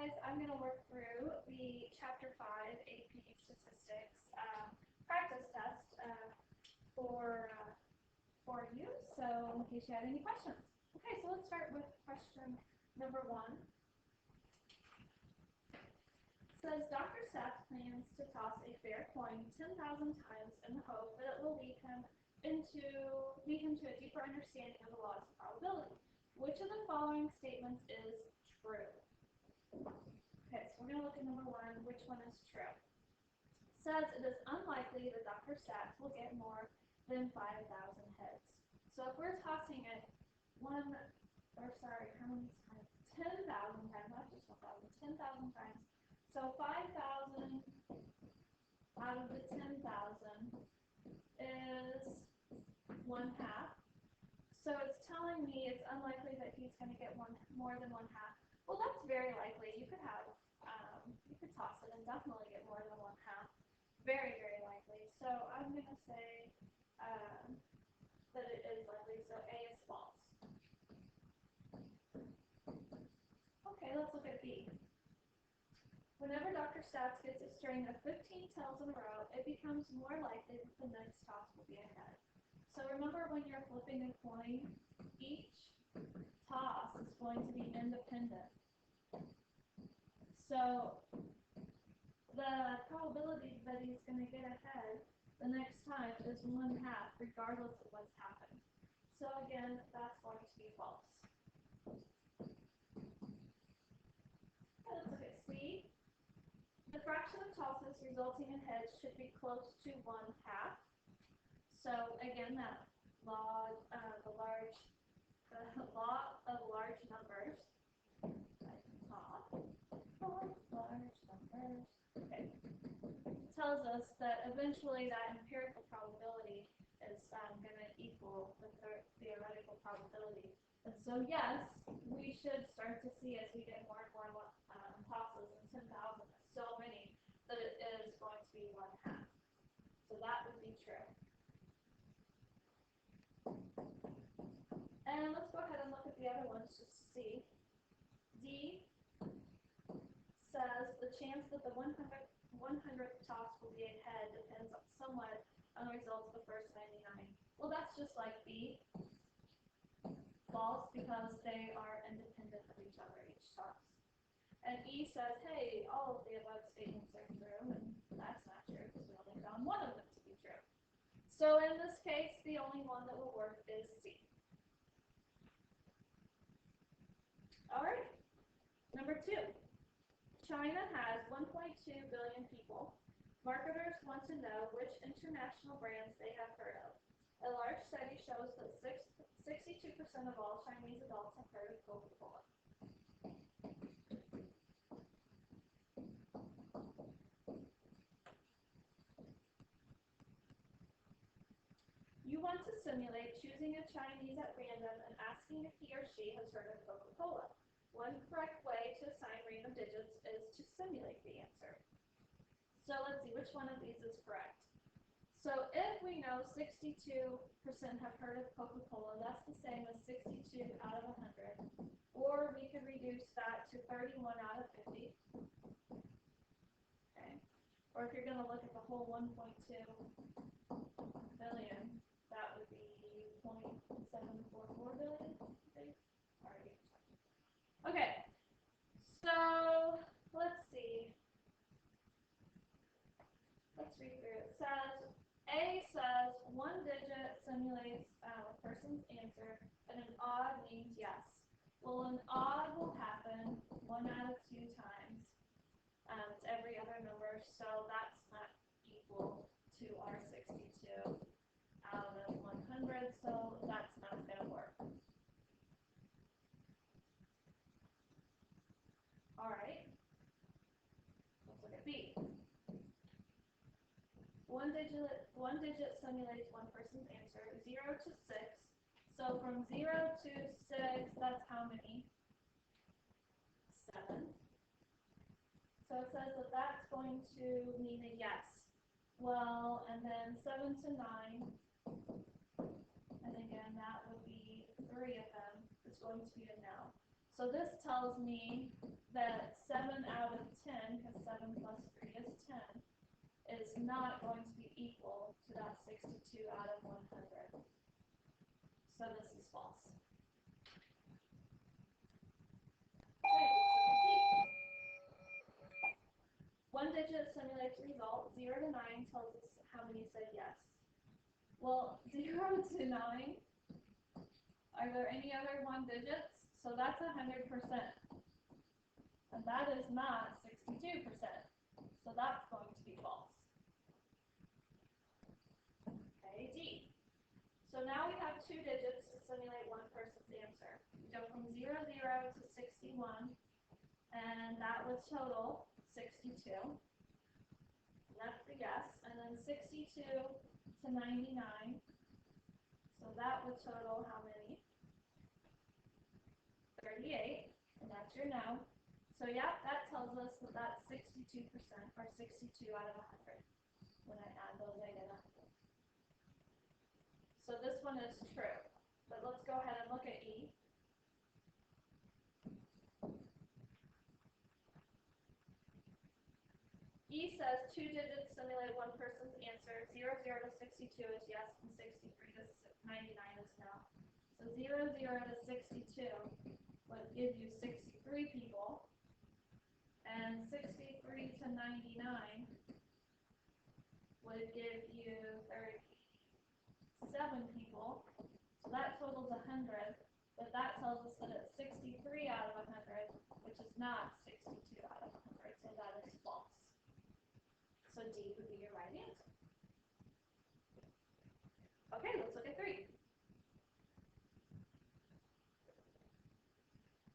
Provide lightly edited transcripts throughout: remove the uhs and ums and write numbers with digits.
guys, I'm going to work through the Chapter 5 AP Statistics practice test for you, so in case you had any questions. Okay, so let's start with question number 1. It says, Dr. Seth plans to toss a fair coin 10,000 times in the hope that it will lead him to a deeper understanding of the laws of probability. Which of the following statements is true? Okay, so we're going to look at number 1, which one is true? It says it is unlikely that Dr. Seth will get more than 5,000 heads. So if we're tossing it how many times? 10,000 times, not just 1,000, 10,000 times. So 5,000 out of the 10,000 is 1/2. So it's telling me it's unlikely that he's going to get more than 1/2. Well, that's very likely. You could toss it and definitely get more than 1/2. Very, very likely. So I'm going to say that it is likely. So A is false. Okay, let's look at B. Whenever Dr. Stats gets a string of 15 tails in a row, it becomes more likely that the next toss will be a head. So remember, when you're flipping a coin, each toss is going to be independent. So the probability that he's going to get ahead the next time is 1/2, regardless of what's happened. So again, that's going to be false. Okay, let's look at C. The fraction of tosses resulting in heads should be close to 1/2. So again, that law of large numbers. Large numbers. Okay. Tells us that eventually that empirical probability is going to equal the theoretical probability. And so yes, we should start to see, as we get more and more tosses, and 10,000 is so many, that it is going to be 1/2. So that would be true. And let's go ahead and look at the other ones just to see. D says the chance that the 100th toss will be a head depends somewhat on the results of the first 99. Well, that's just like B. False, because they are independent of each other, each toss. And E says, hey, all of the above statements are true, and that's not true because we only found one of them to be true. So in this case, the only one that will work is C. All right, number 2. China has 1.2 billion people. Marketers want to know which international brands they have heard of. A large study shows that 62% of all Chinese adults have heard of Coca-Cola. You want to simulate choosing a Chinese at random and asking if he or she has heard of Coca-Cola. One correct way to assign random digits is to simulate the answer. So let's see, which one of these is correct? So if we know 62% have heard of Coca-Cola, that's the same as 62 out of 100. Or we could reduce that to 31 out of 50. Okay. Or if you're going to look at the whole 1.2 billion, that would be 0.744 billion. Okay, so let's see. Let's read through. It says, A says 1 digit simulates a person's answer, and an odd means yes. Well, an odd will happen 1 out of 2 times. It's every other number, so that's not equal to our 62 out of 100, so that's not going to work. All right, let's look at B. One digit simulates one person's answer, 0 to 6. So from 0 to 6, that's how many? 7. So it says that that's going to mean a yes. Well, and then 7 to 9, and again, that would be 3 of them, is going to be a no. So this tells me that 7 out of 10, because 7 plus 3 is 10, is not going to be equal to that 62 out of 100. So this is false. One digit simulates the result. 0 to 9 tells us how many said yes. Well, 0 to 9, are there any other one digits? So that's 100%. And that is not 62%. So that's going to be false. Okay, D. So now we have two digits to simulate one person's answer. We go from 0, 0 to 61, and that would total 62. And that's the guess. And then 62 to 99. So that would total how many? 38. And that's your no. So yeah, that tells us that that's 62%, or 62 out of 100 when I add those identical. So this one is true. But let's go ahead and look at E. E says two digits simulate one person's answer. 0, 0 to 62 is yes, and 63 to 99 is no. So 0, 0 to 62 would give you 63 people, and 63 to 99 would give you 37 people. So that totals 100, but that tells us that it's 63 out of 100, which is not 62 out of 100, so that is false. So D would be your right answer. Okay, let's look at 3.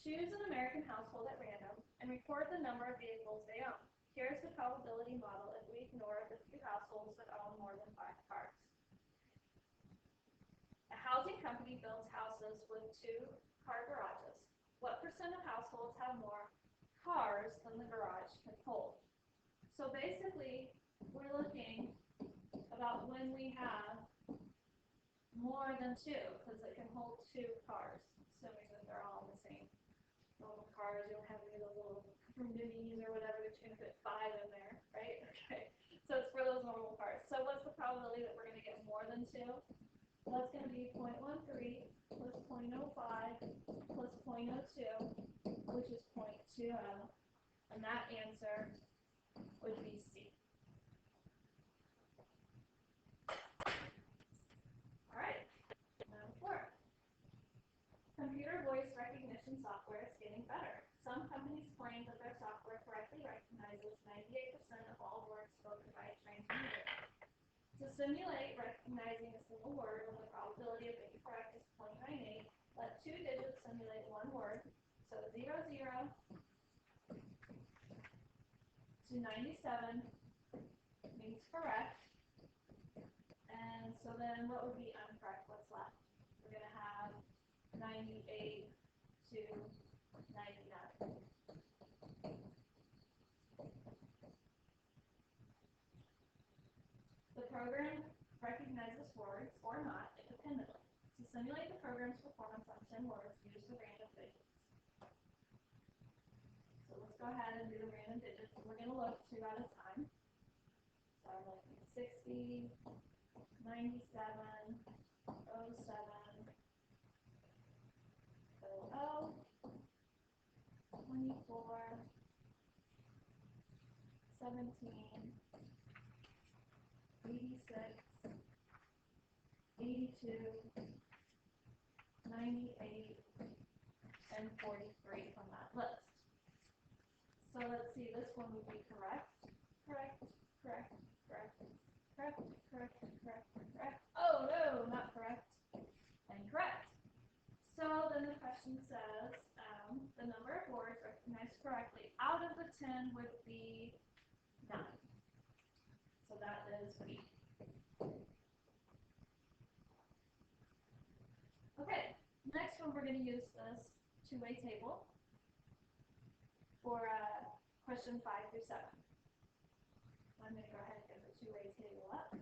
Choose an American household at random and record the number of vehicles they own. Here's the probability model if we ignore the few households that own more than 5 cars. A housing company builds houses with 2-car garages. What percent of households have more cars than the garage can hold? So basically, we're looking about when we have more than 2, because it can hold 2 cars, assuming that they're all in the same normal cars. You don't have any of those little minis or whatever that you're going to fit 5 in there, right? Okay, so it's for those normal cars. So what's the probability that we're going to get more than 2? Well, that's going to be 0.13 plus 0.05 plus 0.02, which is 0.20, and that answer would be C. All right, now 4. Computer voice recognition software is getting better. Some companies claim that their software correctly recognizes 98% of all words spoken by a trained user. To simulate recognizing a single word when the probability of being correct is 0.98, let 2 digits simulate one word. So 0, 0 to 97 means correct. And so then what would be incorrect? What's left? We're going to have 98 to 99. The program recognizes words or not independently. To simulate the program's performance on 10 words, use the random digits. So let's go ahead and do the random digits. We're going to look 2 at a time. So I'm looking at 60, 97, 07, 00, 24, 17, 86, 82, 98, and 43 from that list. So let's see, this one would be correct, correct, correct, correct, correct, correct, correct, correct. Oh no, not correct, and correct. So then the question says, the number of words recognized correctly out of the 10 would be 9. So that is B. Okay, next one we're going to use this two-way table for question 5 through 7. I'm going to go ahead and get the two-way table up.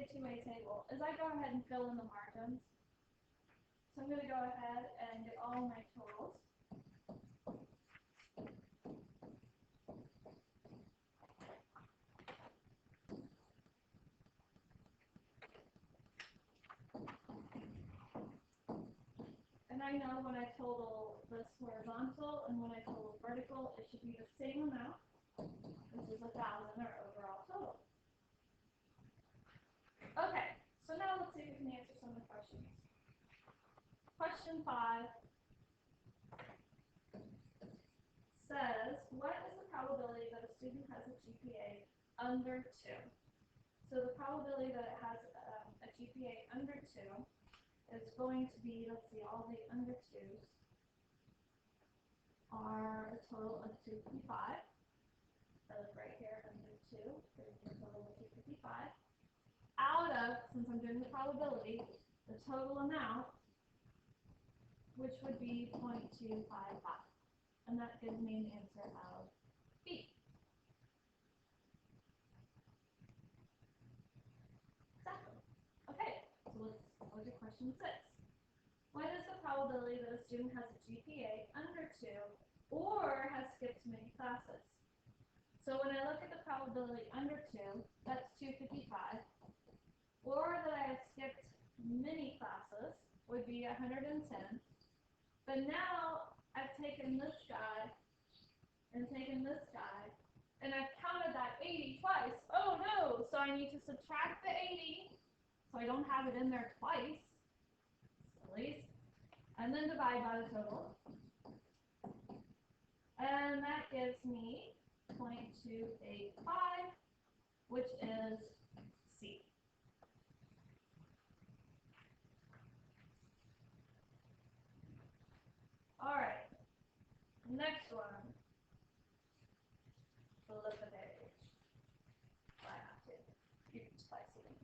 a two-way table is I go ahead and fill in the margins. So I'm going to go ahead and get all my totals. And I know when I total this horizontal and when I total vertical, it should be the same amount. This is 1,000, our overall total. Okay, so now let's see if we can answer some of the questions. Question 5 says, what is the probability that a student has a GPA under 2? So the probability that it has a GPA under 2 is going to be, let's see, all the under 2s are a total of 255. So look right here, under 2, there's a total of 255. Out of, since I'm doing the probability, the total amount, which would be 0.255. And that gives me an answer of B. Exactly. Okay, so let's look at question 6. What is the probability that a student has a GPA under 2 or has skipped many classes? So when I look at the probability under 2, that's 255. Or that I have skipped many classes would be 110. But now I've taken this guy and taken this guy, and I've counted that 80 twice. Oh no! So I need to subtract the 80, so I don't have it in there twice, please, and then divide by the total. And that gives me 0.285, which is C. All right, next one. Flip the page. I have to. You can spice it in.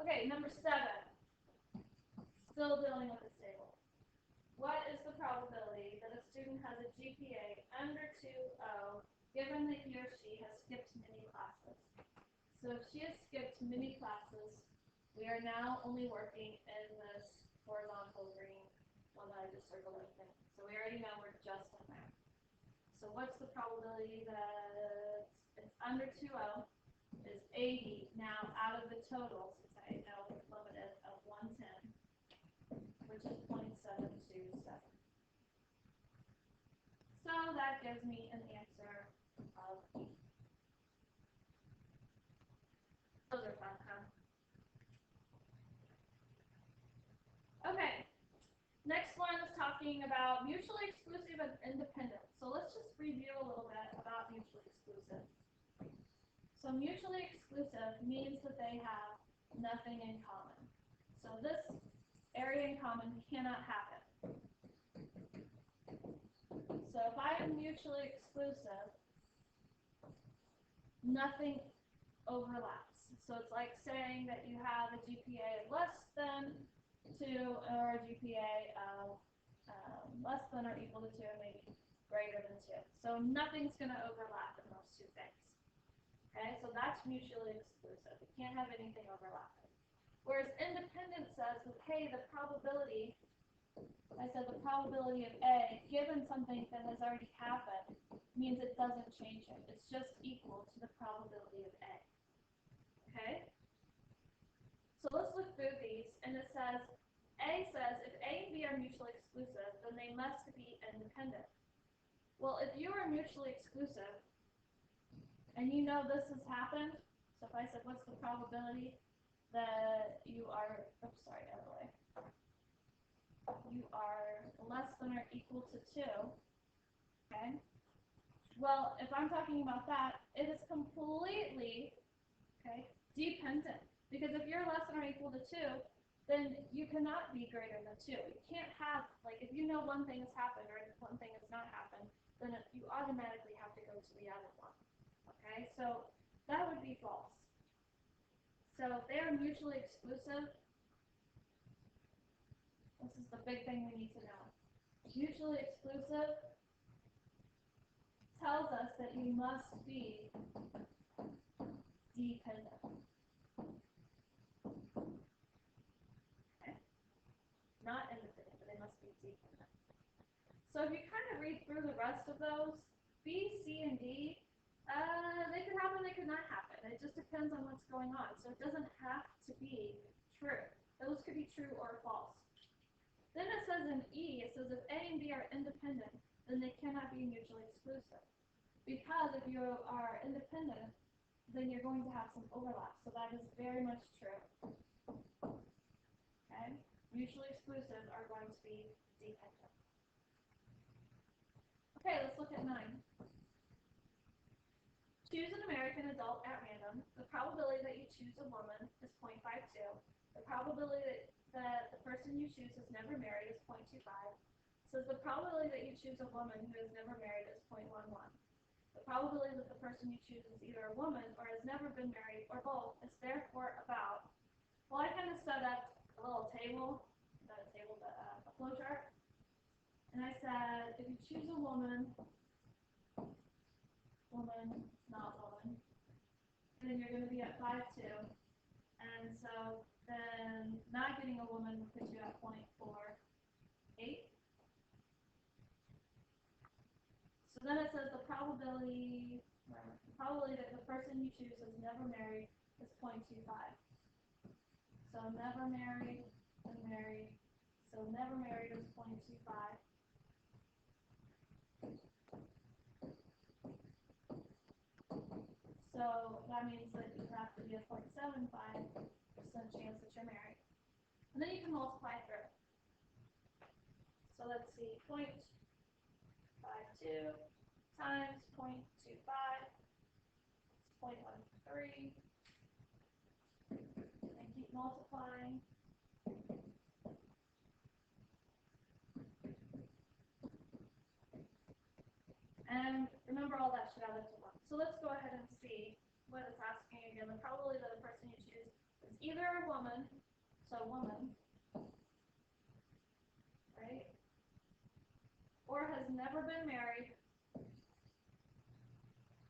Okay, number 7. Still dealing with this table. What is the probability that a student has a GPA under 2.0 given that he or she has skipped many classes? So if she has skipped many classes, we are now only working in this horizontal green one that I just circled in. So we already know we're just in there. So what's the probability that it's under 2.0 is 80. Now out of the total, since I know it's limited, of 110, which is 0.727. So that gives me an answer of E. Those are fun, huh? Okay. Next one is talking about mutually exclusive and independent. So let's just review a little bit about mutually exclusive. So mutually exclusive means that they have nothing in common. So this area in common cannot happen. So if I am mutually exclusive, nothing overlaps. So it's like saying that you have a GPA of less than 2 or a GPA of less than or equal to 2 and maybe greater than 2. So nothing's going to overlap in those two things. Okay, so that's mutually exclusive. You can't have anything overlapping. Whereas independent says that, hey, the probability, I said the probability of A, given something that has already happened, means it doesn't change it. It's just equal to the probability of A. Okay? So let's look through these, and it says, A says if A and B are mutually exclusive, then they must be independent. Well, if you are mutually exclusive, and you know this has happened, so if I said what's the probability that you are, oops, sorry, other way. You are less than or equal to 2, okay? Well, if I'm talking about that, it is completely, okay, dependent. Because if you're less than or equal to 2, then you cannot be greater than 2. You can't have, like, if you know one thing has happened or one thing has not happened, then you automatically have to go to the other one. Okay, so that would be false. So if they are mutually exclusive, this is the big thing we need to know. Mutually exclusive tells us that you must be dependent. dependent. So if you kind of read through the rest of those, B, C, and D, they could happen, they could not happen. It just depends on what's going on. So it doesn't have to be true. Those could be true or false. Then it says in E, it says if A and B are independent, then they cannot be mutually exclusive. Because if you are independent, then you're going to have some overlap. So that is very much true. Okay? Mutually exclusive are going to be dependent. Okay, let's look at 9. Choose an American adult at random. The probability that you choose a woman is 0.52. The probability that the person you choose is never married is 0.25. So the probability that you choose a woman who is never married is 0.11. The probability that the person you choose is either a woman or has never been married or both is therefore about, well, I kind of set up a little table, not a table, but a flow chart. And I said, if you choose a woman, not woman, then you're going to be at 5.2. And so then not getting a woman will put you at 0.48. So then it says the probability that the person you choose is never married is 0.25. So never married and married. So never married is 0.25. So that means that you have to be a 0.75% chance that you're married. And then you can multiply through. So let's see, 0.52 times 0.25 is 0.13. And keep multiplying. And remember all that should add up to 1. So let's go ahead and see what it's asking again. The probability that the person you choose is either a woman, so woman, right, or has never been married,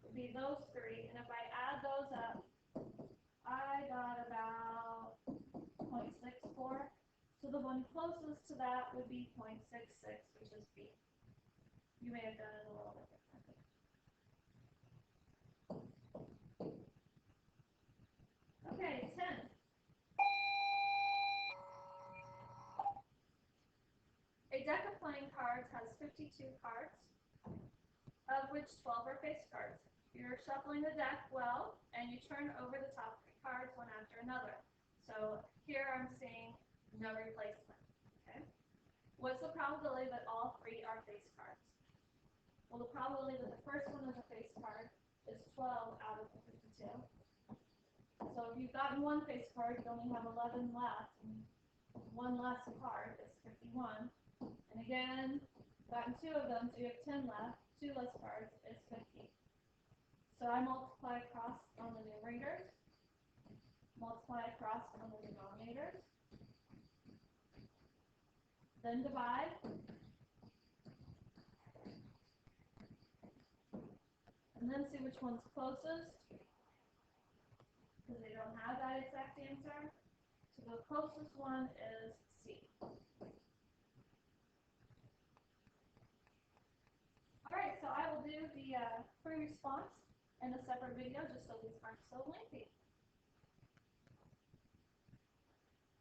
would be those 3. And if I add those up, I got about 0.64. So the one closest to that would be 0.66, which is B. You may have done it a little bit differently. Okay, 10. A deck of playing cards has 52 cards, of which 12 are face cards. You're shuffling the deck well, and you turn over the top 3 cards one after another. So here I'm seeing no replacement. Okay. What's the probability that all 3 are face cards? Well, the probability that the first one is a face card is 12 out of the 52. So if you've gotten 1 face card, you only have 11 left. And 1 less card is 51. And again, gotten 2 of them, so you have 10 left. 2 less cards is 50. So I multiply across on the numerators, multiply across on the denominators, then divide. And then see which one's closest, because they don't have that exact answer. So the closest one is C. Alright, so I will do the free response in a separate video just so these aren't so lengthy.